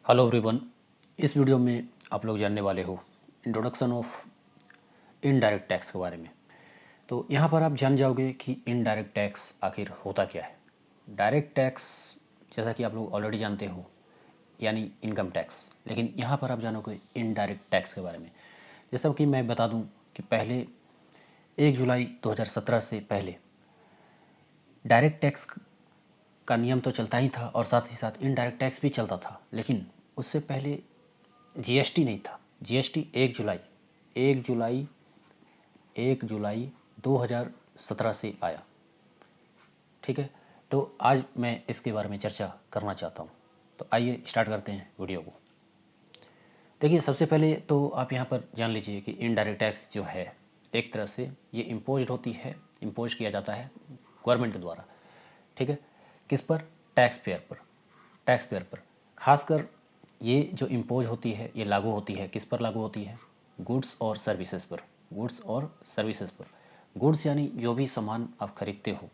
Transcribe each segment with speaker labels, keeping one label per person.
Speaker 1: Hello everyone. इस video में आप लोग जानने वाले हो इंट्रोडक्शन ऑफ इनडायरेक्ट टैक्स के बारे में। तो यहाँ पर आप जान जाओगे कि इनडायरेक्ट टैक्स आखिर होता क्या है। डायरेक्ट टैक्स जैसा कि आप लोग ऑलरेडी जानते हो यानी इनकम टैक्स, लेकिन यहाँ पर आप जानोगे इनडायरेक्ट टैक्स के बारे में। जैसा कि मैं बता दूँ कि पहले 1 जुलाई 2017 से पहले डायरेक्ट टैक्स का नियम तो चलता ही था और साथ ही साथ इनडायरेक्ट टैक्स भी चलता था, लेकिन उससे पहले जीएसटी नहीं था। जीएसटी 1 जुलाई 2017 से आया। ठीक है, तो आज मैं इसके बारे में चर्चा करना चाहता हूँ। तो आइए स्टार्ट करते हैं वीडियो को। देखिए, सबसे पहले तो आप यहाँ पर जान लीजिए कि इनडायरेक्ट टैक्स जो है एक तरह से ये इम्पोज होती है, इम्पोज किया जाता है गवर्नमेंट के द्वारा। ठीक है, किस पर? टैक्स पेयर पर। खासकर ये जो इम्पोज होती है ये लागू होती है किस पर लागू होती है? गुड्स और सर्विसेज पर। गुड्स यानी जो भी सामान आप खरीदते हो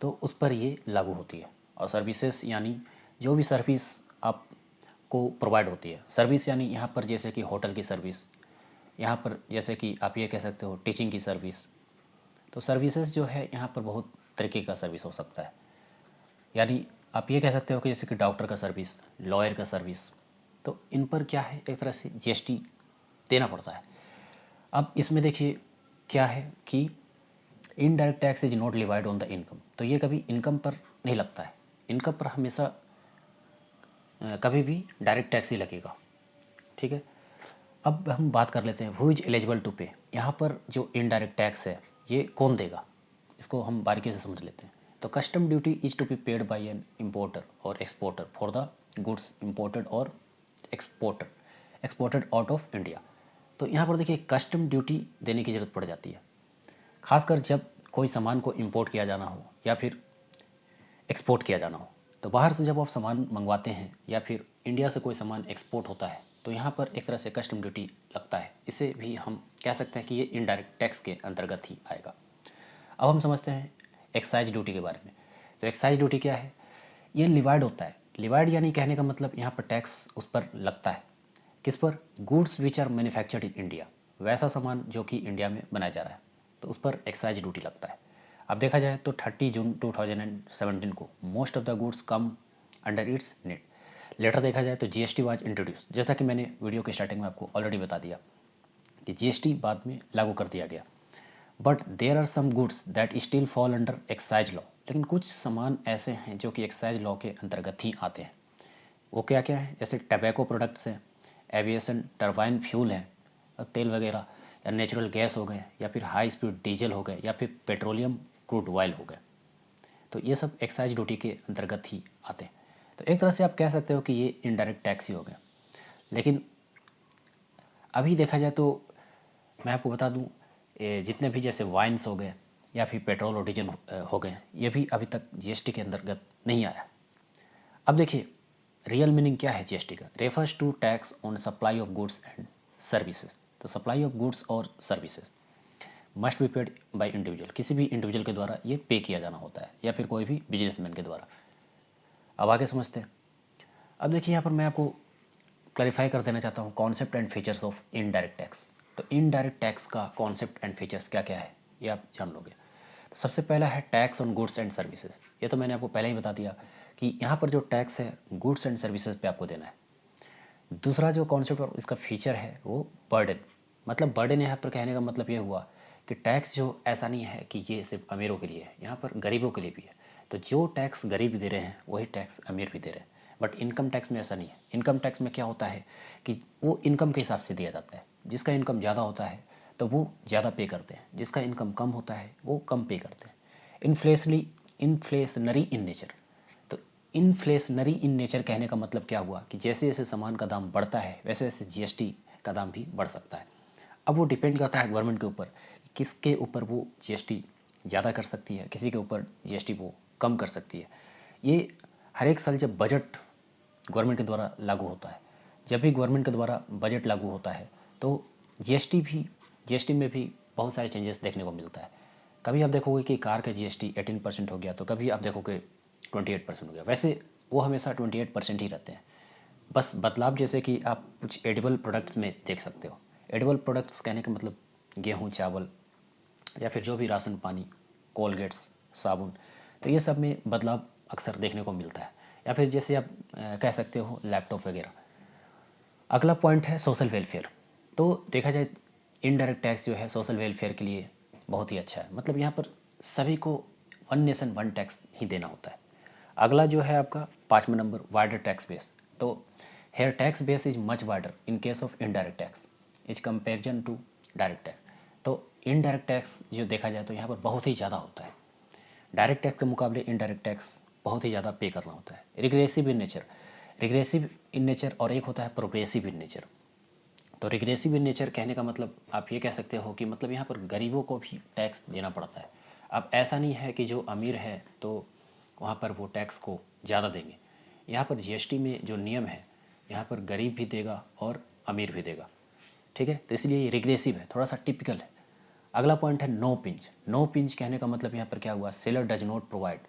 Speaker 1: तो उस पर ये लागू होती है, और सर्विसेज यानी जो भी सर्विस आपको प्रोवाइड होती है। सर्विस यानी यहाँ पर जैसे कि होटल की सर्विस, यहाँ पर जैसे कि आप ये कह सकते हो टीचिंग की सर्विस। तो सर्विसेज जो है यहाँ पर बहुत तरीके का सर्विस हो सकता है। यानी आप ये कह सकते हो कि जैसे कि डॉक्टर का सर्विस, लॉयर का सर्विस, तो इन पर क्या है, एक तरह से जीएसटी देना पड़ता है। अब इसमें देखिए क्या है कि indirect tax is not levied on the income, तो ये कभी इनकम पर नहीं लगता है। इनकम पर हमेशा कभी भी डायरेक्ट टैक्स ही लगेगा। ठीक है, अब हम बात कर लेते हैं हु इज एलिजिबल टू पे। यहाँ पर जो इनडायरेक्ट टैक्स है ये कौन देगा, इसको हम बारीकी से समझ लेते हैं। तो custom duty is to be paid by an importer और exporter for the goods imported और एक्सपोर्टेड आउट ऑफ इंडिया। तो यहाँ पर देखिए कस्टम ड्यूटी देने की ज़रूरत पड़ जाती है, खासकर जब कोई सामान को इंपोर्ट किया जाना हो या फिर एक्सपोर्ट किया जाना हो। तो बाहर से जब आप सामान मंगवाते हैं या फिर इंडिया से कोई सामान एक्सपोर्ट होता है तो यहाँ पर एक तरह से कस्टम ड्यूटी लगता है। इसे भी हम कह सकते हैं कि ये इनडायरेक्ट टैक्स के अंतर्गत ही आएगा। अब हम समझते हैं एक्साइज ड्यूटी के बारे में। तो एक्साइज ड्यूटी क्या है? ये लिवाइड होता है। लिवाइड यानी कहने का मतलब यहाँ पर टैक्स उस पर लगता है। किस पर? Goods which are manufactured in India, वैसा सामान जो कि इंडिया में बनाया जा रहा है तो उस पर एक्साइज ड्यूटी लगता है। अब देखा जाए तो 30 जून 2017 को most of the goods come under its net. Later देखा जाए तो जीएसटी वाज इंट्रोड्यूस, जैसा कि मैंने वीडियो के स्टार्टिंग में आपको ऑलरेडी बता दिया कि जीएसटी बाद में लागू कर दिया गया। But there are some goods that still fall under excise law, लेकिन कुछ सामान ऐसे हैं जो कि एक्साइज लॉ के अंतर्गत ही आते हैं। वो क्या क्या है? जैसे टबैको प्रोडक्ट्स हैं, एविएशन टरबाइन फ्यूल है, तेल वगैरह, या नेचुरल गैस हो गए, या फिर हाई स्पीड डीजल हो गए, या फिर पेट्रोलियम क्रूड ऑयल हो गए। तो ये सब एक्साइज ड्यूटी के अंतर्गत ही आते हैं। तो एक तरह से आप कह सकते हो कि ये इनडायरेक्ट टैक्स ही हो गया। लेकिन अभी देखा जाए तो मैं आपको बता दूं, जितने भी जैसे वाइन्स हो गए या फिर पेट्रोल और डीजल हो गए, ये भी अभी तक जीएसटी के अंतर्गत नहीं आया। अब देखिए रियल मीनिंग क्या है जीएसटी का? Refers to tax on supply of goods and services. तो सप्लाई ऑफ गुड्स और services must be paid by individual, किसी भी इंडिविजुअल के द्वारा ये पे किया जाना होता है या फिर कोई भी बिजनेसमैन के द्वारा। अब आगे समझते हैं। अब देखिए यहाँ पर मैं आपको क्लैरिफाई कर देना चाहता हूँ concept and features of indirect tax. तो इनडायरेक्ट टैक्स का कॉन्सेप्ट एंड फीचर्स क्या क्या है ये आप जान लोगे। तो सबसे पहला है tax on goods and services. ये तो मैंने आपको पहले ही बता दिया कि यहाँ पर जो टैक्स है गुड्स एंड सर्विसेज पे आपको देना है। दूसरा जो कॉन्सेप्ट और इसका फीचर है वो बर्डन। मतलब बर्डन यहाँ पर कहने का मतलब ये हुआ कि टैक्स जो ऐसा नहीं है कि ये सिर्फ अमीरों के लिए है, यहाँ पर गरीबों के लिए भी है। तो जो टैक्स गरीब दे रहे हैं वही टैक्स अमीर भी दे रहे हैं। बट इनकम टैक्स में ऐसा नहीं है। इनकम टैक्स में क्या होता है कि वो इनकम के हिसाब से दिया जाता है। जिसका इनकम ज़्यादा होता है तो वो ज़्यादा पे करते हैं, जिसका इनकम कम होता है वो कम पे करते हैं। Inflationary in nature. तो इन्फ्लेशनरी इन नेचर कहने का मतलब क्या हुआ कि जैसे जैसे सामान का दाम बढ़ता है वैसे वैसे जीएसटी का दाम भी बढ़ सकता है। अब वो डिपेंड करता है गवर्नमेंट के ऊपर, किसके ऊपर वो जीएसटी ज़्यादा कर सकती है, किसी के ऊपर जीएसटी वो कम कर सकती है। ये हर एक साल जब बजट गवर्नमेंट के द्वारा लागू होता है, जब भी गवर्नमेंट के द्वारा बजट लागू होता है तो जीएसटी में भी बहुत सारे चेंजेस देखने को मिलता है। कभी आप देखोगे कि कार का जीएसटी 18% हो गया, तो कभी आप देखोगे 28% हो गया। वैसे वो हमेशा 28% ही रहते हैं। बस बदलाव जैसे कि आप कुछ एडिबल प्रोडक्ट्स में देख सकते हो। एडिबल प्रोडक्ट्स कहने का मतलब गेहूँ, चावल या फिर जो भी राशन पानी, कोलगेट्स, साबुन, तो ये सब में बदलाव अक्सर देखने को मिलता है। या फिर जैसे आप कह सकते हो लैपटॉप वगैरह। अगला पॉइंट है सोशल वेलफेयर। तो देखा जाए इनडायरेक्ट टैक्स जो है सोशल वेलफेयर के लिए बहुत ही अच्छा है। मतलब यहाँ पर सभी को वन नेशन वन टैक्स ही देना होता है। अगला जो है आपका 5वां नंबर वाइडर टैक्स बेस। तो here tax base is much wider in case of indirect tax is comparison to direct tax. तो इनडायरेक्ट टैक्स जो देखा जाए तो यहाँ पर बहुत ही ज़्यादा होता है। डायरेक्ट टैक्स के मुकाबले इनडायरेक्ट टैक्स बहुत ही ज़्यादा पे करना होता है। Regressive in nature, regressive in nature और एक होता है प्रोग्रेसिव इन नेचर। तो रिग्रेसिव इन नेचर कहने का मतलब आप ये कह सकते हो कि मतलब यहाँ पर गरीबों को भी टैक्स देना पड़ता है। अब ऐसा नहीं है कि जो अमीर है तो वहाँ पर वो टैक्स को ज़्यादा देंगे। यहाँ पर जीएसटी में जो नियम है यहाँ पर गरीब भी देगा और अमीर भी देगा। ठीक है, तो इसलिए ये रिग्रेसिव है, थोड़ा सा टिपिकल है। अगला पॉइंट है नो पिंच। नो पिंच कहने का मतलब यहाँ पर क्या हुआ, seller does not provide,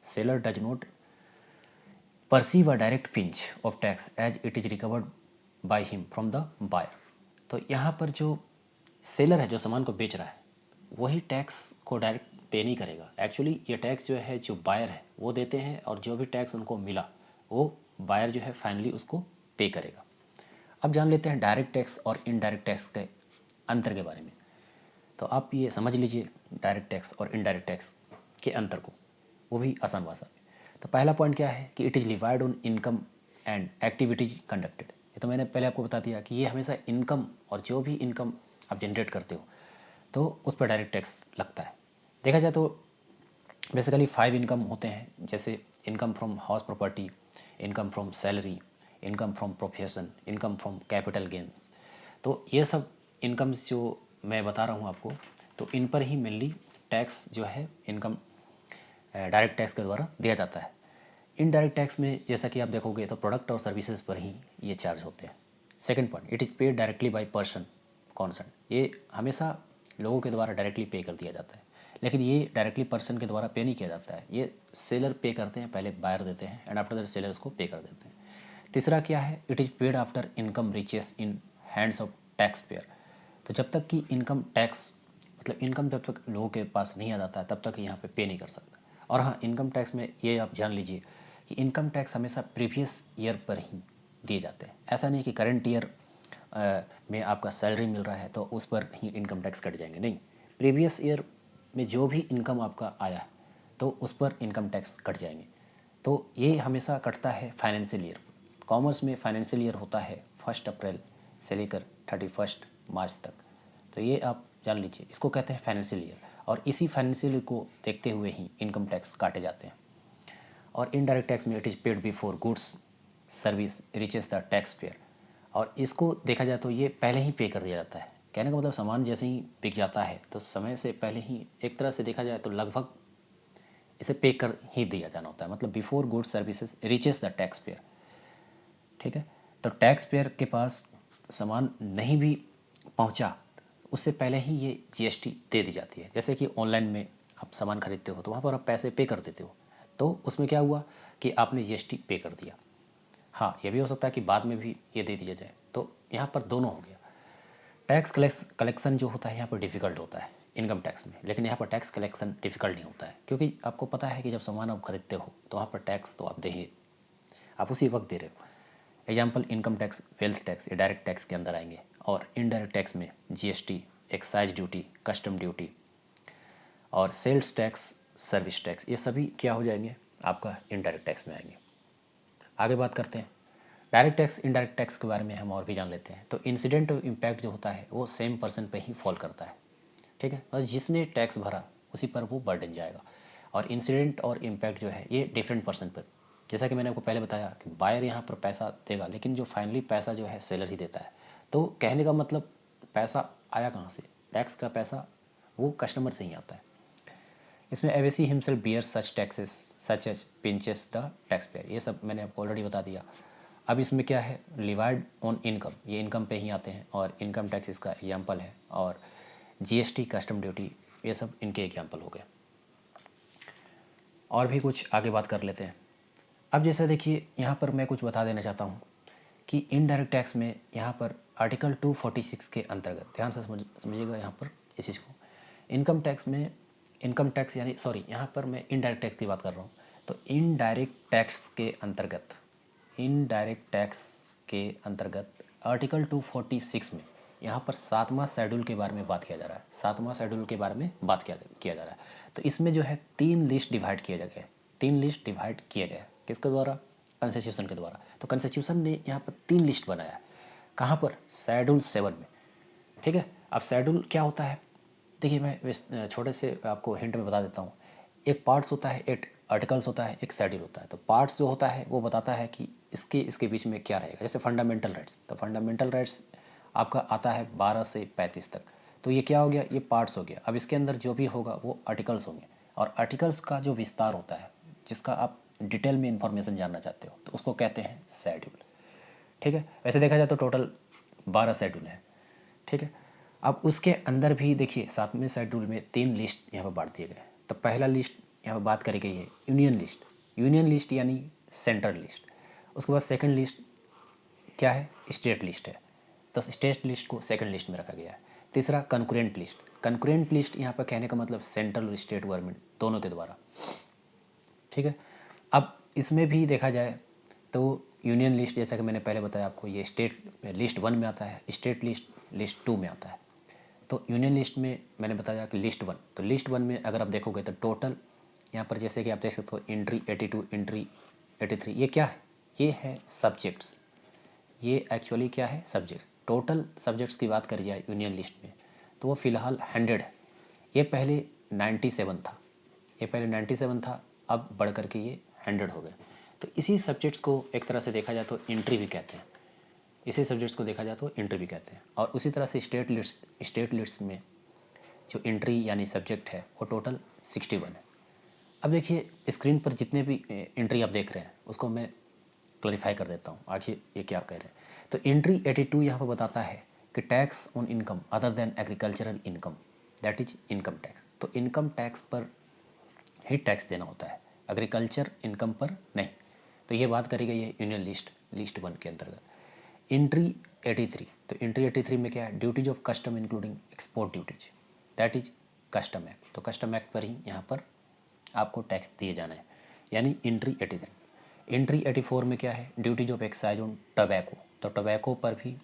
Speaker 1: seller does not perceive a direct pinch of tax as it is recovered by him from the buyer. तो यहाँ पर जो सेलर है जो सामान को बेच रहा है वही टैक्स को डायरेक्ट पे नहीं करेगा। एक्चुअली ये टैक्स जो है जो बायर है वो देते हैं और जो भी टैक्स उनको मिला वो बायर जो है फाइनली उसको पे करेगा। अब जान लेते हैं डायरेक्ट टैक्स और इनडायरेक्ट टैक्स के अंतर के बारे में। तो आप ये समझ लीजिए डायरेक्ट टैक्स और इनडायरेक्ट टैक्स के अंतर को, वो भी आसान भाषा में। तो पहला पॉइंट क्या है कि it is levied on income and activities conducted. ये तो मैंने पहले आपको बता दिया कि ये हमेशा इनकम और जो भी इनकम आप जनरेट करते हो तो उस पर डायरेक्ट टैक्स लगता है। देखा जाए तो बेसिकली 5 इनकम होते हैं, जैसे income from house property, income from salary, income from profession, income from capital gains. तो ये सब इनकम्स जो मैं बता रहा हूँ आपको, तो इन पर ही मेनली टैक्स जो है इनकम डायरेक्ट टैक्स के द्वारा दिया जाता है। इनडायरेक्ट टैक्स में जैसा कि आप देखोगे तो प्रोडक्ट और सर्विसेज पर ही ये चार्ज होते हैं। Second point, it is paid directly by person concern. ये हमेशा लोगों के द्वारा डायरेक्टली पे कर दिया जाता है, लेकिन ये डायरेक्टली पर्सन के द्वारा पे नहीं किया जाता है। ये सेलर पे करते हैं, पहले बायर देते हैं एंड आफ्टर दैट सेलर उसको पे कर देते हैं। तीसरा क्या है, it is paid after income reaches in hands of tax payer. तो जब तक कि इनकम टैक्स मतलब इनकम जब तक लोगों के पास नहीं आ जाता है तब तक यहाँ पे नहीं कर सकता। और हाँ, इनकम टैक्स में ये आप जान लीजिए कि इनकम टैक्स हमेशा प्रीवियस ईयर पर ही दिए जाते हैं। ऐसा नहीं कि करंट ईयर में आपका सैलरी मिल रहा है तो उस पर ही इनकम टैक्स कट जाएंगे, नहीं। प्रीवियस ईयर में जो भी इनकम आपका आया है तो उस पर इनकम टैक्स कट जाएंगे। तो ये हमेशा कटता है फाइनेंशियल ईयर। कॉमर्स में फाइनेंशियल ईयर होता है 1 अप्रैल से लेकर 31 मार्च तक। तो ये आप जान लीजिए, इसको कहते हैं फाइनेंशियल ईयर, और इसी फाइनेंशियल ईयर को देखते हुए ही इनकम टैक्स काटे जाते हैं। और इनडायरेक्ट टैक्स में it is paid before goods service reaches the tax payer. और इसको देखा जाए तो ये पहले ही पे कर दिया जाता है। कहने का मतलब सामान जैसे ही बिक जाता है तो समय से पहले ही, एक तरह से देखा जाए तो लगभग इसे पे कर ही दिया जाना होता है। मतलब before goods services reaches the tax payer. ठीक है, तो टैक्स पेयर के पास सामान नहीं भी पहुंचा उससे पहले ही ये जीएसटी दे दी जाती है। जैसे कि ऑनलाइन में आप सामान खरीदते हो तो वहाँ पर आप पैसे पे कर देते हो, तो उसमें क्या हुआ कि आपने जीएसटी पे कर दिया। हाँ, ये भी हो सकता है कि बाद में भी ये दे दिया जाए, तो यहाँ पर दोनों हो गया। टैक्स कलेक्शन जो होता है यहाँ पर डिफ़िकल्ट होता है इनकम टैक्स में, लेकिन यहाँ पर टैक्स कलेक्शन डिफ़िकल्ट नहीं होता है, क्योंकि आपको पता है कि जब सामान आप खरीदते हो तो वहाँ पर टैक्स तो आप दे ही, आप उसी वक्त दे रहे हो। Example income tax, wealth tax, ये डायरेक्ट टैक्स के अंदर आएंगे। और इनडायरेक्ट टैक्स में GST, excise duty, custom duty और सेल्स टैक्स, सर्विस टैक्स, ये सभी क्या हो जाएंगे आपका इनडायरेक्ट टैक्स में आएंगे। आगे बात करते हैं डायरेक्ट टैक्स इनडायरेक्ट टैक्स के बारे में, हम और भी जान लेते हैं। तो इंसिडेंट ऑफ इम्पैक्ट जो होता है वो सेम पर्सन पे ही फॉल करता है। ठीक है, और जिसने टैक्स भरा उसी पर वो बर्डन जाएगा। और इंसिडेंट और इम्पैक्ट जो है ये डिफरेंट पर्सन पर, जैसा कि मैंने आपको पहले बताया कि बायर यहाँ पर पैसा देगा लेकिन जो फाइनली पैसा जो है सेलर ही देता है। तो कहने का मतलब पैसा आया कहाँ से, टैक्स का पैसा वो कस्टमर से ही आता है। इसमें एवेसी himself bear such taxes such as pinches the taxpayer, ये सब मैंने आपको ऑलरेडी बता दिया। अब इसमें क्या है, लिवाइड ऑन इनकम, ये इनकम पे ही आते हैं और इनकम टैक्स इसका एग्जाम्पल है। और जीएसटी, कस्टम ड्यूटी, ये सब इनके एग्जाम्पल हो गए। और भी कुछ आगे बात कर लेते हैं। अब जैसे देखिए यहाँ पर मैं कुछ बता देना चाहता हूँ कि इनडायरेक्ट टैक्स में यहाँ पर आर्टिकल 246 के अंतर्गत, ध्यान से समझिएगा यहाँ पर इस चीज़ को, इनकम टैक्स में, इनकम टैक्स यानी सॉरी यहाँ पर मैं इनडायरेक्ट टैक्स की बात कर रहा हूँ। तो इनडायरेक्ट टैक्स के अंतर्गत, इनडायरेक्ट टैक्स के अंतर्गत आर्टिकल 246 में यहाँ पर 7वां शेड्यूल के बारे में बात किया जा रहा है, 7वां शेड्यूल के बारे में बात किया जा रहा है। तो इसमें जो है 3 लिस्ट डिवाइड किए गए, 3 लिस्ट डिवाइड किए गए, किसके द्वारा? कॉन्स्टिट्यूशन के द्वारा। तो कॉन्स्टिट्यूशन ने यहाँ पर 3 लिस्ट बनाया, कहाँ पर? शेड्यूल 7 में, ठीक है। अब शेड्यूल क्या होता है, देखिए मैं छोटे से आपको हिंट में बता देता हूँ। एक पार्ट्स होता है, एक आर्टिकल्स होता है, एक शेड्यूल होता है। तो पार्ट्स जो होता है वो बताता है कि इसके बीच में क्या रहेगा। जैसे फंडामेंटल राइट्स, तो फंडामेंटल राइट्स आपका आता है 12 से 35 तक। तो ये क्या हो गया? ये पार्ट्स हो गया। अब इसके अंदर जो भी होगा वो आर्टिकल्स होंगे, और आर्टिकल्स का जो विस्तार होता है, जिसका आप डिटेल में इंफॉर्मेशन जानना चाहते हो, तो उसको कहते हैं शेड्यूल, ठीक है। वैसे देखा जाए तो टोटल 12 शेड्यूल है, ठीक है। अब उसके अंदर भी देखिए 7वें शेड्यूल में 3 लिस्ट यहाँ पर बांट दिए गए। तो पहला लिस्ट यहाँ पर बात करी गई है यूनियन लिस्ट, यूनियन लिस्ट यानी सेंट्रल लिस्ट। उसके बाद सेकंड लिस्ट क्या है? स्टेट लिस्ट है, तो स्टेट लिस्ट को सेकंड लिस्ट में रखा गया है। तीसरा कंकरेंट लिस्ट, कंकरेंट लिस्ट यहाँ पर कहने का मतलब सेंट्रल और स्टेट गवर्नमेंट दोनों के द्वारा, ठीक है। अब इसमें भी देखा जाए तो यूनियन लिस्ट, जैसा कि मैंने पहले बताया आपको, ये स्टेट लिस्ट 1 में आता है, स्टेट लिस्ट 2 में आता है। तो यूनियन लिस्ट में मैंने बताया कि लिस्ट 1, तो लिस्ट 1 में अगर आप देखोगे तो टोटल यहाँ पर जैसे कि आप देख सकते हो एंट्री 82, एंट्री 83, ये क्या है? ये है सब्जेक्ट्स, ये एक्चुअली क्या है? सब्जेक्ट। टोटल सब्जेक्ट्स की बात करी जाए यूनियन लिस्ट में तो वो फ़िलहाल 100 है। ये पहले 97 था, ये पहले 97 था, अब बढ़ कर के ये 100 हो गए। तो इसी सब्जेक्ट्स को एक तरह से देखा जाए तो एंट्री भी कहते हैं, इसी सब्जेक्ट्स को देखा जाए तो एंट्री भी कहते हैं। और उसी तरह से स्टेट लिस्ट में जो एंट्री यानी सब्जेक्ट है वो टोटल 61 है। अब देखिए स्क्रीन पर जितने भी एंट्री आप देख रहे हैं उसको मैं क्लैरिफाई कर देता हूँ आखिर ये क्या कह रहे हैं। तो एंट्री 82 यहाँ पर बताता है कि tax on income other than agricultural income, that is income tax. तो इनकम टैक्स पर ही टैक्स देना होता है, एग्रीकल्चर इनकम पर नहीं। तो ये बात करी गई है यूनियन लिस्ट 1 के अंतर्गत। एंट्री 83, तो एंट्री 83 में क्या है? Duties of custom including export duties, that is custom act. तो कस्टम एक्ट पर ही यहाँ पर आपको टैक्स दिए जाना है, यानी एंट्री 83। एंट्री 84 में क्या है? Duties of excise on tobacco, तो टबैको पर भी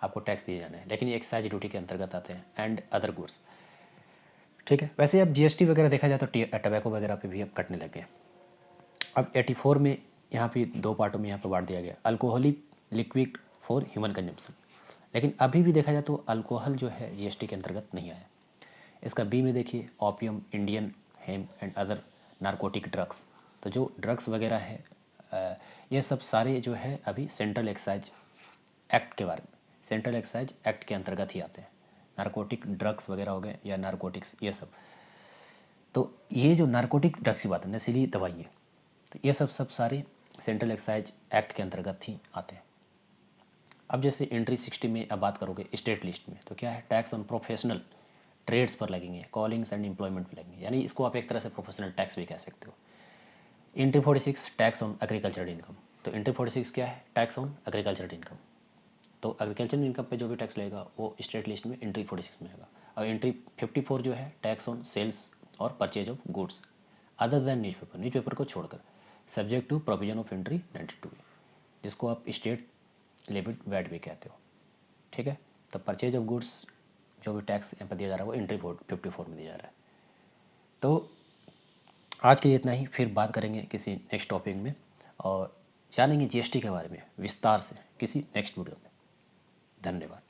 Speaker 1: आपको टैक्स दिए जाना है, लेकिन ये एक्साइज ड्यूटी के अंतर्गत आते हैं, एंड अदर गुड्स, ठीक है। वैसे अब जीएसटी वगैरह देखा जाए तो टबैको वगैरह पे भी अब कटने लगे। अब 84 में यहाँ पे 2 पार्टों में यहाँ पर बांट दिया गया, alcoholic liquid for human consumption. लेकिन अभी भी देखा जाए तो अल्कोहल जो है जीएसटी के अंतर्गत नहीं आया। इसका बी में देखिए opium, Indian hemp and other narcotic drugs. तो जो ड्रग्स वगैरह है ये सब सारे जो है अभी सेंट्रल एक्साइज एक्ट के बारे में, सेंट्रल एक्साइज एक्ट के अंतर्गत ही आते हैं। नारकोटिक ड्रग्स वगैरह हो गए या नारकोटिक्स ये सब। तो ये जो नारकोटिक ड्रग्स की बात है, नशीली दवाइयाँ, तो ये सब सारे सेंट्रल एक्साइज एक्ट के अंतर्गत ही आते हैं। अब जैसे एंट्री 60 में अब बात करोगे स्टेट लिस्ट में, तो क्या है? टैक्स ऑन प्रोफेशनल ट्रेड्स पर लगेंगे, कॉलिंग्स एंड एम्प्लॉयमेंट पर लगेंगे, यानी इसको आप एक तरह से प्रोफेशनल टैक्स भी कह सकते हो। Entry 46 tax on agricultural income, तो एंट्री 46 क्या है? Tax on agricultural income. तो एग्रीकल्चरल इनकम पे जो भी टैक्स लगेगा वो स्टेट लिस्ट में एंट्री 46 में आएगा। और एंट्री 54 जो है टैक्स ऑन सेल्स और purchase of goods other than newspaper, newspaper को छोड़कर, subject to provision of entry 92, जिसको आप स्टेट लेविड वैट भी कहते हो, ठीक है। तो परचेज ऑफ गुड्स जो भी टैक्स यहाँ पर दिया जा रहा है वो एंट्री 54 में दिया जा रहा है। तो आज के लिए इतना ही, फिर बात करेंगे किसी नेक्स्ट टॉपिक में और जानेंगे जीएसटी के बारे में विस्तार से किसी नेक्स्ट वीडियो में। धन्यवाद।